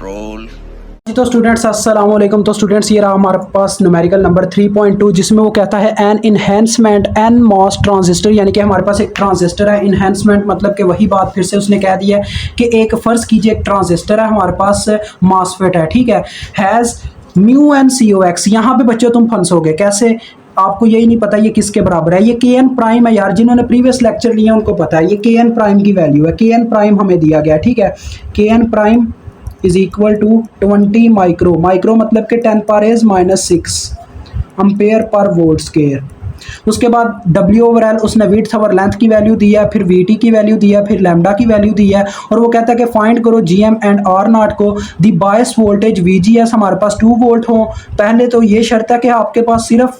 roll। तो स्टूडेंट्स अस्सलाम वालेकुम। तो स्टूडेंट्स ये रहा हमारे पास न्यूमेरिकल नंबर 3.2 जिसमें वो कहता है an enhancement n MOS transistor, यानी कि हमारे पास एक ट्रांजिस्टर है। इन्हेंसमेंट मतलब कि वही बात फिर से उसने कह दी है कि एक फ़र्ज़ कीजिए एक ट्रांजिस्टर है, हमारे पास मॉसफेट है, ठीक है, has mu n C O X. यहाँ पे बच्चों तुम फंसोगे कैसे, आपको यही नहीं पता ये किसके बराबर है। ये के एन प्राइम है यार, जिन्होंने प्रीवियस लेक्चर लिया उनको पता है ये के एन प्राइम की वैल्यू है। के एन प्राइम हमें दिया गया, ठीक है, K n prime is equal to 20 micro, micro मतलब कि 10⁻⁻⁶ अम्पेयर पर वोल्ट स्केयर। उसके बाद W ओवर एल उसने विड्थ ओवर लेंथ की वैल्यू दी है, फिर VT की वैल्यू दी है, फिर लैम्डा की वैल्यू दी है, और वो कहता है कि फाइंड करो GM एंड R नॉट को। दी बायस वोल्टेज VGS हमारे पास 2 वोल्ट हो। पहले तो ये शर्त है कि आपके पास सिर्फ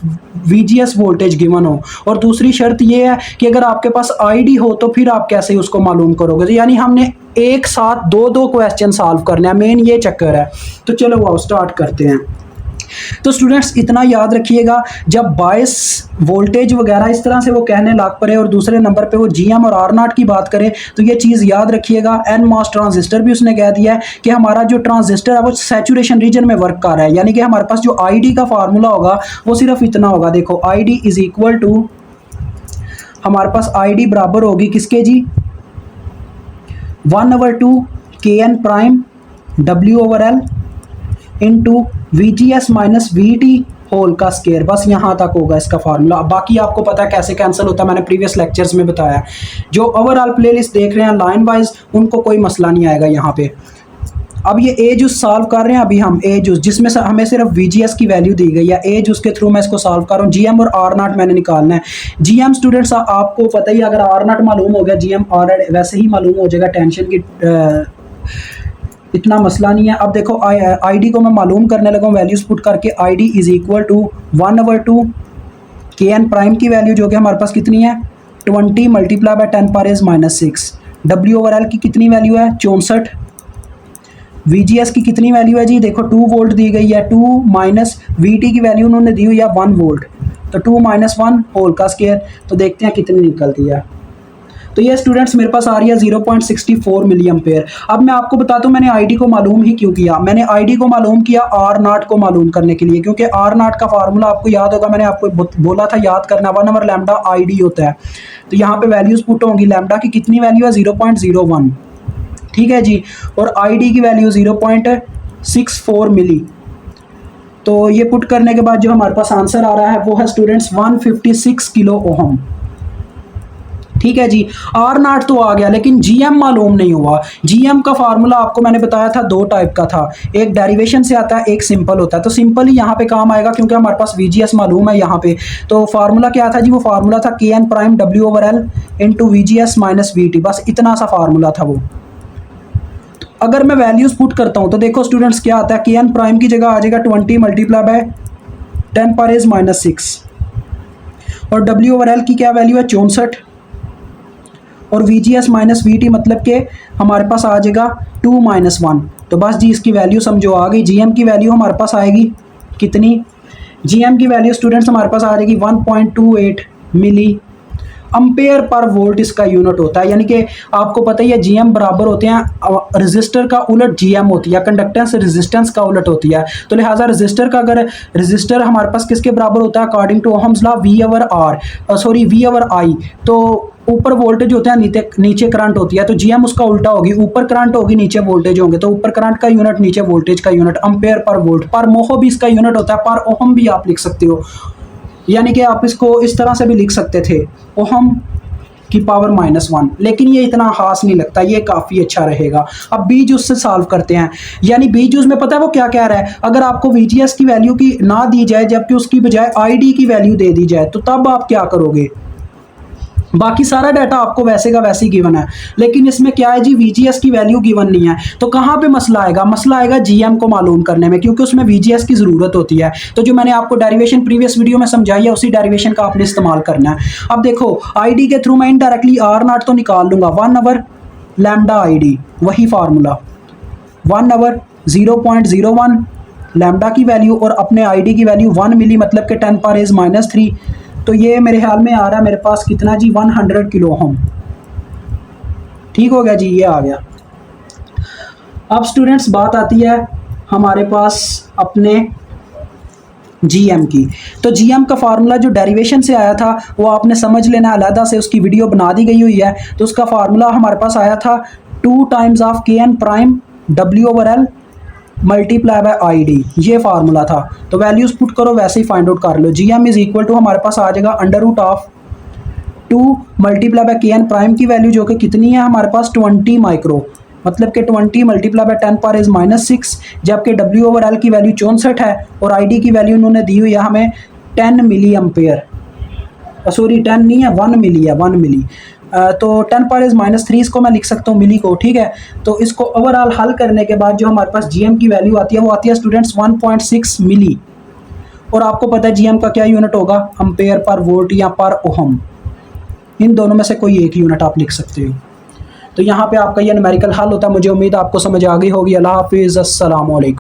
VGS वोल्टेज गिवन हो, और दूसरी शर्त ये है कि अगर आपके पास ID हो तो फिर आप कैसे उसको मालूम करोगे। तो यानी हमने एक साथ दो क्वेश्चन सॉल्व करने हैं, मेन ये चक्कर है। तो चलो वो स्टार्ट करते हैं। तो स्टूडेंट्स इतना याद रखिएगा, जब बायस वोल्टेज वगैरह इस तरह से वो कहने लाग पड़े और दूसरे नंबर पे वो GM और R नॉट की बात करे तो ये चीज़ याद रखिएगा। एन मॉस ट्रांजिस्टर भी उसने कह दिया है कि हमारा जो ट्रांजिस्टर है वो सैचुरेशन रीजन में वर्क कर रहा है, यानी कि हमारे पास जो ID का फार्मूला होगा वो सिर्फ इतना होगा। देखो ID इज इक्वल टू, हमारे पास ID बराबर होगी किसके जी, 1/2 KN prime W over L into VGS minus VT whole का स्केयर। बस यहाँ तक होगा इसका फार्मूला। बाकी आपको पता है कैसे कैंसिल होता है, मैंने प्रीवियस लेक्चर्स में बताया। जो ओवरऑल प्लेलिस्ट देख रहे हैं लाइन वाइज उनको कोई मसला नहीं आएगा यहाँ पे। अब ये एज उस सॉल्व कर रहे हैं, अभी हम एज उस जिसमें से हमें सिर्फ VGS की वैल्यू दी गई है, एज उसके थ्रू मैं इसको सॉल्व कर रहा हूँ। GM और R नॉट मैंने निकालना है। GM स्टूडेंट्स आपको पता ही, अगर R नॉट मालूम हो गया GM R वैसे ही मालूम हो जाएगा, टेंशन की इतना मसला नहीं है। अब देखो ID को मैं मालूम करने लगा हूँ, वैल्यूज पुट करके ID is equal to 1/2 KN prime की वैल्यू जो कि हमारे पास कितनी है 20 multiply by 10⁻⁻⁶। W over L की कितनी वैल्यू है 64। VGS की कितनी वैल्यू है जी, देखो 2 वोल्ट दी गई है, 2 माइनस VT की वैल्यू उन्होंने दी हुई है 1 वोल्ट, तो 2 माइनस 1 होल का स्केयर। तो देखते हैं कितनी निकलती है। तो ये स्टूडेंट्स मेरे पास आ रही है 0.64 मिली एम्पेयर। अब मैं आपको बताता हूँ मैंने ID को मालूम ही क्यों किया। मैंने ID को मालूम किया R नॉट को मालूम करने के लिए, क्योंकि R नॉट का फार्मूला आपको याद होगा, मैंने आपको बोला था याद करना, 1 लैम्डा ID होता है। तो यहाँ पे वैल्यूज पुट होंगी, लैम्डा की कितनी वैल्यू है 0.01, ठीक है जी, और ID की वैल्यू 0.64 मिली। तो ये पुट करने के बाद जो हमारे पास आंसर आ रहा है वो है स्टूडेंट्स 156 किलो ओहम, ठीक है जी। R नॉट तो आ गया लेकिन GM मालूम नहीं हुआ। GM का फार्मूला आपको मैंने बताया था 2 टाइप का था, एक डेरिवेशन से आता है, एक सिंपल होता है। तो सिंपल ही यहाँ पे काम आएगा क्योंकि हमारे पास VGS मालूम है यहाँ पे। तो फार्मूला क्या था जी, वो फार्मूला था KN prime W over L into VGS minus VT, बस इतना सा फार्मूला था वो। तो अगर मैं वैल्यूज पुट करता हूँ तो देखो स्टूडेंट्स क्या आता है, KN प्राइम की जगह आ जाएगा 20 मल्टीप्लाई बाय 10⁻⁻⁶, और W ओवर एल की क्या वैल्यू है 64, और VGS माइनस VT मतलब के हमारे पास आ जाएगा 2 माइनस 1। तो बस जी इसकी वैल्यू समझो आ गई। GM की वैल्यू हमारे पास आएगी कितनी, GM की वैल्यू स्टूडेंट्स हमारे पास आ जाएगी 1.28 मिली अम्पेयर पर वोल्ट इसका यूनिट होता है। यानी कि आपको पता ही है GM बराबर होते हैं रेजिस्टर का उलट GM होती है, कंडक्टेंस रेजिस्टेंस का उलट होती है। तो लिहाजा रेजिस्टर का, अगर रेजिस्टर हमारे पास किसके बराबर होता है according to Ohm's law, V over I, तो ऊपर वोल्टेज होता है नीचे करंट होती है, तो GM उसका उल्टा होगी, ऊपर करंट होगी नीचे वोल्टेज होंगे, तो ऊपर करंट का यूनिट नीचे वोल्टेज का यूनिट, अम्पेयर पर वोल्ट। पर मोहो भी इसका यूनिट होता है, पर ओहम भी आप लिख सकते हो, यानी कि आप इसको इस तरह से भी लिख सकते थे ओहम की पावर -1, लेकिन ये इतना खास नहीं लगता, ये काफ़ी अच्छा रहेगा। अब बीज उससे सॉल्व करते हैं, यानी बीज उसमें पता है वो क्या कह रहा है, अगर आपको VGS की वैल्यू की ना दी जाए जबकि उसकी बजाय ID की वैल्यू दे दी जाए तो तब आप क्या करोगे। बाकी सारा डाटा आपको वैसे का वैसे ही गिवन है, लेकिन इसमें क्या है जी VGS की वैल्यू गिवन नहीं है। तो कहाँ पे मसला आएगा, मसला आएगा GM को मालूम करने में, क्योंकि उसमें VGS की ज़रूरत होती है। तो जो मैंने आपको डेरिवेशन प्रीवियस वीडियो में समझाई है उसी डेरिवेशन का आपने इस्तेमाल करना है। अब देखो ID के थ्रू मैं इनडायरेक्टली R नॉट तो निकाल लूँगा, 1 लैम्डा ID, वही फार्मूला 1/0.01 लैम्डा की वैल्यू और अपने ID की वैल्यू 1 मिली मतलब के 10⁻⁻3। तो ये मेरे ख्याल में आ रहा है मेरे पास कितना जी 100 किलो ओम, ठीक हो गया जी, ये आ गया। अब स्टूडेंट्स बात आती है हमारे पास अपने जीएम की। तो जीएम का फार्मूला जो डेरिवेशन से आया था वो आपने समझ लेना, अलहदा से उसकी वीडियो बना दी गई हुई है। तो उसका फार्मूला हमारे पास आया था 2 times of K n prime W over L multiply by I D, ये फार्मूला था। तो वैल्यूज पुट करो, वैसे ही फाइंड आउट कर लो। जीएम इज इक्वल टू हमारे पास आ जाएगा under root of 2 multiply by K n prime की वैल्यू जो कि कितनी है हमारे पास 20 माइक्रो, मतलब कि 20 मल्टीप्लाई बाय 10 पावर इज -6, जबकि डब्ल्यू ओवर एल की वैल्यू 64 है और आई डी की वैल्यू उन्होंने दी हुई है हमें 10 मिली एम्पेयर, सॉरी 10 नहीं है 1 मिली है, 1 मिली। तो 10 पावर इज -3 इसको मैं लिख सकता हूँ मिली को, ठीक है। तो इसको ओवरऑल हल करने के बाद जो हमारे पास जीएम की वैल्यू आती है वो आती है स्टूडेंट्स 1.6 मिली। और आपको पता है जीएम का क्या यूनिट होगा, एम्पेयर पर वोल्ट या पर ओहम, इन दोनों में से कोई एक यूनिट आप लिख सकते हो। तो यहाँ पे आपका ये न्यूमेरिकल हल होता है। मुझे उम्मीद है आपको समझ आ गई होगी। अल्लाह हाफिज़, अस्सलाम वालेकुम।